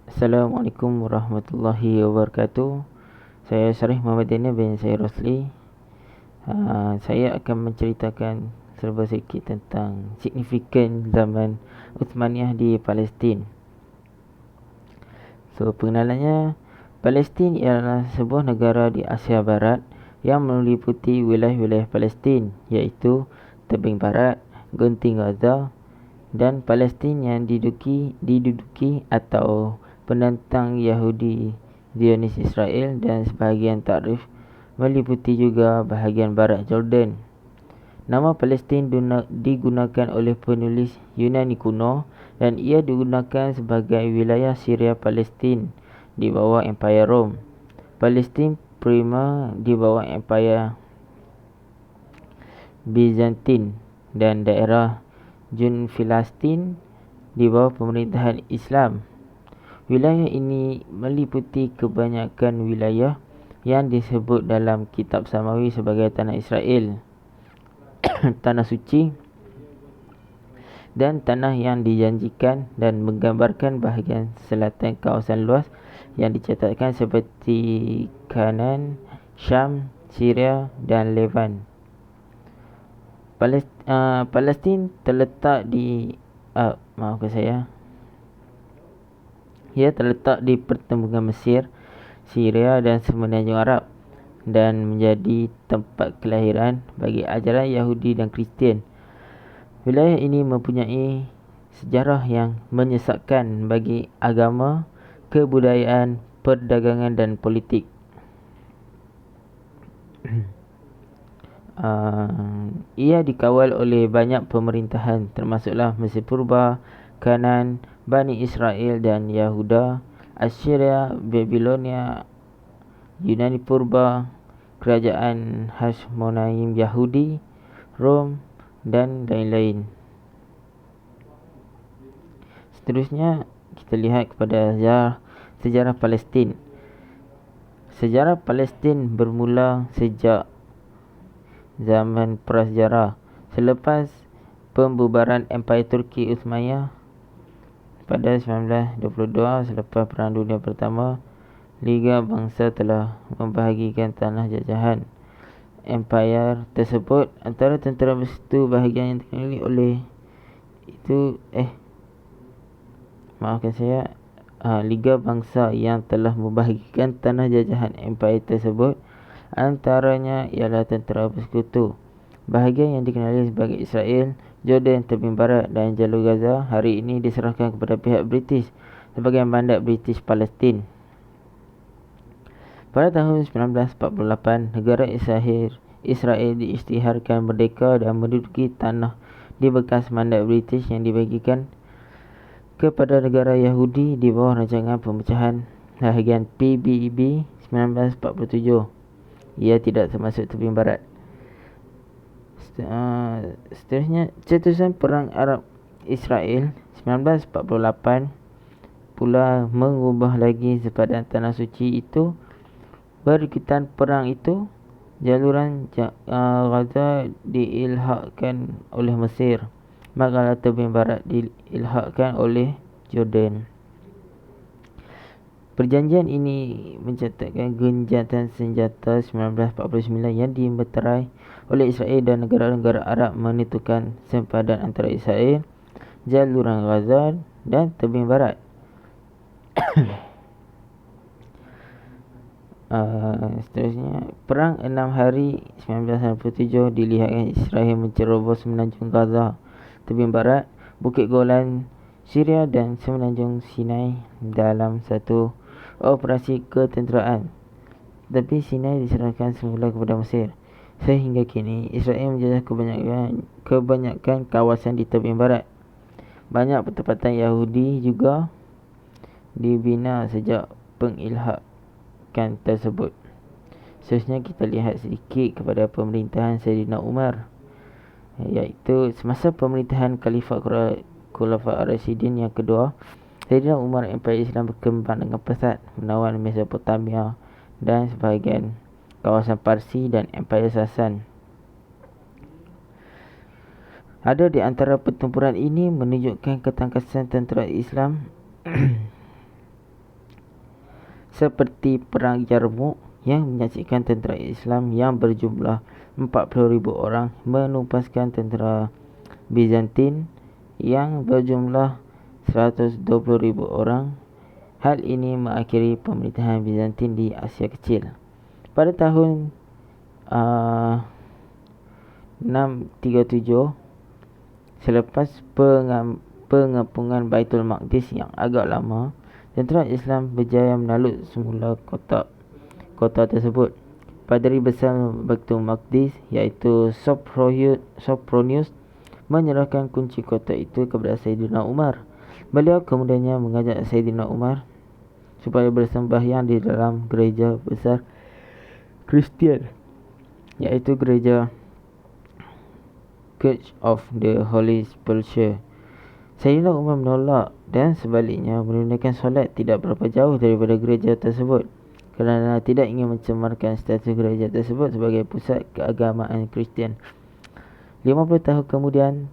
Assalamualaikum warahmatullahi wabarakatuh. Saya Syarif Muhammad Daniel bin saya Rosli. Saya akan menceritakan serba sedikit tentang signifikan zaman Uthmaniyah di Palestin. Pengenalannya, Palestin ialah sebuah negara di Asia Barat yang meliputi wilayah-wilayah Palestin, iaitu tebing barat, gunting Gaza dan Palestin yang diduduki atau penentang Yahudi Zionis Israel, dan sebahagian takrif meliputi juga bahagian barat Jordan. Nama Palestin digunakan oleh penulis Yunani kuno dan ia digunakan sebagai wilayah Syria Palestin di bawah Empayar Rom. Palestin Prima di bawah Empayar Bizantin dan daerah Filastin di bawah pemerintahan Islam. Wilayah ini meliputi kebanyakan wilayah yang disebut dalam kitab Samawi sebagai Tanah Israel, Tanah Suci dan Tanah yang dijanjikan, dan menggambarkan bahagian selatan kawasan luas yang dicatatkan seperti Kanan, Syam, Syria dan Levan. Palestin terletak di Ia terletak di pertembungan Mesir, Syria dan Semenanjung Arab dan menjadi tempat kelahiran bagi ajaran Yahudi dan Kristian. Wilayah ini mempunyai sejarah yang menyesatkan bagi agama, kebudayaan, perdagangan dan politik. Ia dikawal oleh banyak pemerintahan, termasuklah Mesir Purba, Kanan, Bani Israel dan Yahuda, Assyria, Babilonia, Yunani Purba, Kerajaan Hashmonaim Yahudi, Rom dan lain-lain. Seterusnya kita lihat kepada sejarah Palestin. Sejarah Palestin bermula sejak zaman prasejarah selepas pembubaran Empayar Turki Uthmaniyah pada 1922. Selepas Perang Dunia Pertama, Liga Bangsa telah membahagikan tanah jajahan Empayar tersebut antara tentera bersekutu bahagian yang dikendali oleh Liga Bangsa yang telah membahagikan tanah jajahan Empayar tersebut antaranya ialah tentera bersekutu. Bahagian yang dikenali sebagai Israel, Jordan tebing barat dan jalur Gaza hari ini diserahkan kepada pihak British sebagai mandat British Palestin. Pada tahun 1948, negara Israel diisytiharkan merdeka dan menduduki tanah di bekas mandat British yang dibagikan kepada negara Yahudi di bawah rancangan pemecahan bahagian PBB 1947. Ia tidak termasuk tebing barat. Seterusnya, cetusan Perang Arab Israel 1948 pula mengubah lagi sepadan Tanah Suci itu. Berikutan perang itu, jaluran Gaza diilhakkan oleh Mesir, manakala tebing barat diilhakkan oleh Jordan. Perjanjian ini mencatatkan gencatan senjata 1949 yang dimeterai oleh Israel dan negara-negara Arab menentukan sempadan antara Israel, jaluran Gaza dan tebing barat. Seterusnya, Perang 6 Hari 1967 dilihatkan Israel mencerobos semenanjung Gaza, tebing barat, Bukit Golan, Syria dan semenanjung Sinai dalam satu operasi ketenteraan. Tapi Sinai diserahkan semula kepada Mesir. Sehingga kini Israel menjajah kebanyakan kawasan di tebing barat. Banyak pertempatan Yahudi juga dibina sejak pengilhakan tersebut. Seterusnya kita lihat sedikit kepada pemerintahan Sayyidina Umar, iaitu semasa pemerintahan Khulafa Ar-Rasyidin yang kedua, Sayyidina Umar, Empayar Islam berkembang dengan pesat, menawan Mesopotamia dan sebahagian kawasan Parsi dan Empayar Sasan. Ada di antara pertempuran ini menunjukkan ketangkasan tentera Islam seperti Perang Yarmouk yang menyaksikan tentera Islam yang berjumlah 40,000 orang menumpaskan tentera Bizantin yang berjumlah 120,000 orang. Hal ini mengakhiri pemerintahan Bizantin di Asia Kecil. Pada tahun 637, selepas pengepungan Baitul Maqdis yang agak lama, tentera Islam berjaya menakluk semula kota tersebut. Padri besar Baitul Maqdis iaitu Sophronius menyerahkan kunci kota itu kepada Sayyidina Umar. Beliau kemudiannya mengajak Sayyidina Umar supaya bersembahyang di dalam gereja besar Kristian, iaitu gereja Church of the Holy Sepulchre. Sayyidina Umar menolak dan sebaliknya menunaikan solat tidak berapa jauh daripada gereja tersebut kerana tidak ingin mencemarkan status gereja tersebut sebagai pusat keagamaan Kristian. 50 tahun kemudian,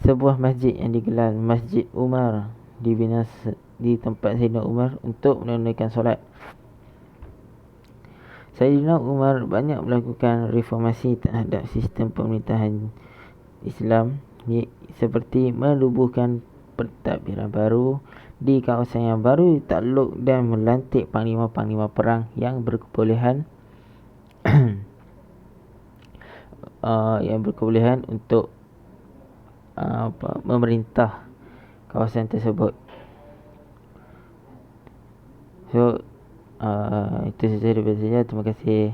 sebuah masjid yang digelar Masjid Umar dibina di tempat Sayyidina Umar untuk menunaikan solat. Sayyidina Umar banyak melakukan reformasi terhadap sistem pemerintahan Islam seperti menubuhkan pentadbiran baru di kawasan yang baru ditakluk dan melantik panglima-panglima perang yang berkebolehan untuk memerintah kawasan tersebut. So itu saja daripada saya. Terima kasih.